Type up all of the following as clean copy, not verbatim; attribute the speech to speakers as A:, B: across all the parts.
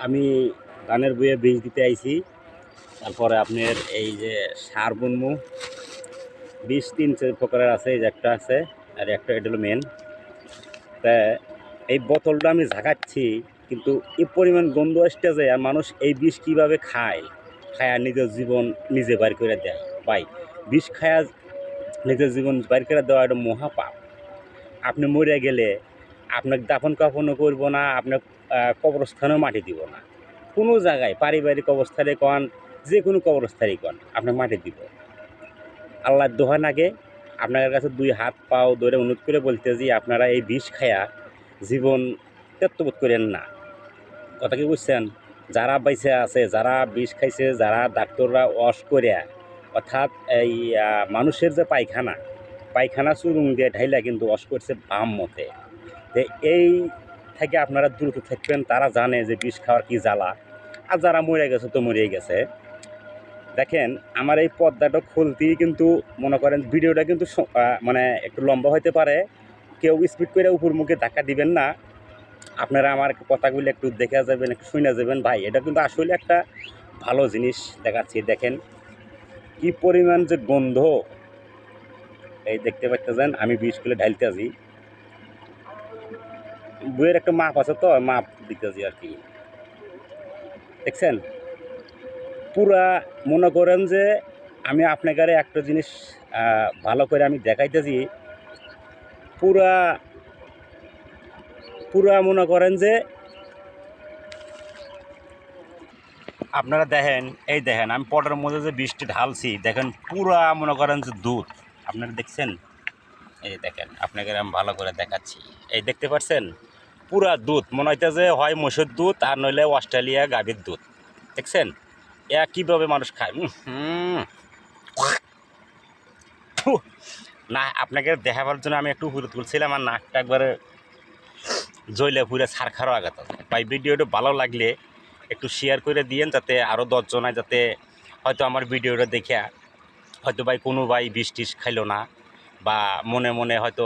A: আমি ধানের বইয়ে বীজ দিতে আইছি। তারপরে আপনার এই যে সার বুনমু, বীজ ৩ প্রকারের আছে। এই যে একটা আছে, আর একটা এটা হলো মেন। তা এই বোতলটা আমি ঝাঁকাচ্ছি, কিন্তু এই পরিমাণ গন্ধ আসতেছে। আর মানুষ এই বিষ কীভাবে খায়, খায়া নিজের জীবন নিজে বাইর করে দেয়। ভাই, বিষ খায়া নিজের জীবন বাইর করে দেওয়া এটা মহাপাপ। আপনি মরে গেলে আপনাকে দাফন কাফনও করবো না, আপনার কবরস্থানেও মাটি দিব না। কোনো জায়গায় পারিবারিক অবস্থানে কন, যে কোনো কবরস্থানই কন, আপনাকে মাটি দিব। আল্লাহর দোহাই লাগে, আপনাদের কাছে 2 হাত পাও ধরে অনুরোধ করে বলতেছি, আপনারা এই বিষ খায়া জীবন ত্যক্তবোধ করেন না। কথা কি বুঝছেন? যারা বাইচে আছে, যারা বিষ খাইছে, যারা ডাক্তাররা ওয়াশ করিয়া, অর্থাৎ এই মানুষের যে পায়খানা চুরুং দিয়ে ঢাইলা কিন্তু ওয়াশ করছে বাম মতে। যে এই থেকে আপনারা দ্রুত থাকবেন। তারা জানে যে বিষ খাওয়ার কি জ্বালা। আর যারা মরে গেছে তো মরেই গেছে। দেখেন, আমার এই পর্দাটা খুলতেই কিন্তু মনে করেন ভিডিওটা কিন্তু মানে একটু লম্বা হইতে পারে। কেউ স্পিড করে উপর মুখে ধাক্কা দিবেন না। আপনারা আমার কথাগুলো একটু দেখে যাবেন, একটু শুনে যাবেন। ভাই, এটা কিন্তু আসলে একটা ভালো জিনিস দেখাচ্ছি। দেখেন কি পরিমাণ যে গন্ধ, এই দেখতে পাচ্ছেন। আমি বিষ কিলো ঢালতেছি, বইয়ের একটা মাপ আছে, তো মাপ দিতেছি আর কি। দেখছেন, পুরা মনে করেন যে আমি আপনাকে একটা জিনিস ভালো করে আমি দেখাইতেছি। পুরা পুরা মনে করেন যে আপনারা দেখেন, এই দেখেন আমি পটের মধ্যে যে বৃষ্টি ঢালছি, দেখেন পুরা মনে করেন যে দুধ। আপনারা দেখছেন? এই দেখেন, আপনাকে আমি ভালো করে দেখাচ্ছি। এই দেখতে পাচ্ছেন, পুরা দুধ। মনে হইতেছে হয় মোষের দুধ, আর নইলে অস্ট্রেলিয়া গাভীর দুধ। দেখছেন কীভাবে মানুষ খায়? না, আপনাকে দেখাবার জন্য আমি একটু উপরে তুলছিলাম, আর নাকটা একবারে জ্বলে পুরে ছারখারও আঘাত আছে। ভাই, ভিডিওটা ভালো লাগলে একটু শেয়ার করে দিয়েন, যাতে আরও 10 জনায় যাতে হয়তো আমার ভিডিওটা দেখে হয়তো ভাই কোনো ভাই বিষ টিষ খাইলো না, বা মনে মনে হয়তো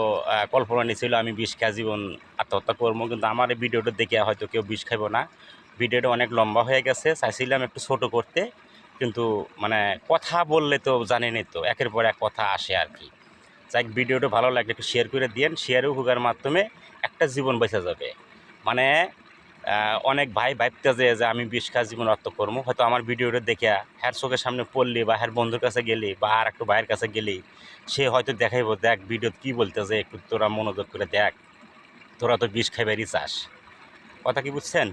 A: কল্পনা নিয়েছিল আমি বিষ খেয়ে জীবন আত্মহত্যা করবো, কিন্তু আমার এই ভিডিওটা দেখে হয়তো কেউ বিষ খাইব না। ভিডিওটা অনেক লম্বা হয়ে গেছে, চাইছিলাম একটু ছোট করতে, কিন্তু মানে কথা বললে তো জানেনই তো, একের পর এক কথা আসে আর কি। যাই, ভিডিওটা ভালো লাগলে একটু শেয়ার করে দিয়েন। শেয়ারের উপকার মাধ্যমে একটা জীবন বেঁচে যাবে। মানে অনেক ভাই ভাবতেছে যে আমি বিষ খাওয়া জীবন আত্মকর্ম, হয়তো আমার ভিডিওটা দেখে হ্যার চোখের সামনে পড়লি, বা হ্যার বন্ধুর কাছে গেলি, বা আর একটু ভাইয়ের কাছে গেলি, সে হয়তো দেখাইব, দেখ ভিডিও কী বলতেছে, একটু তোরা মনোযোগ করে দেখ, তোরা তো বিষ খাইবারই চাস। কথা কি বুঝছেন?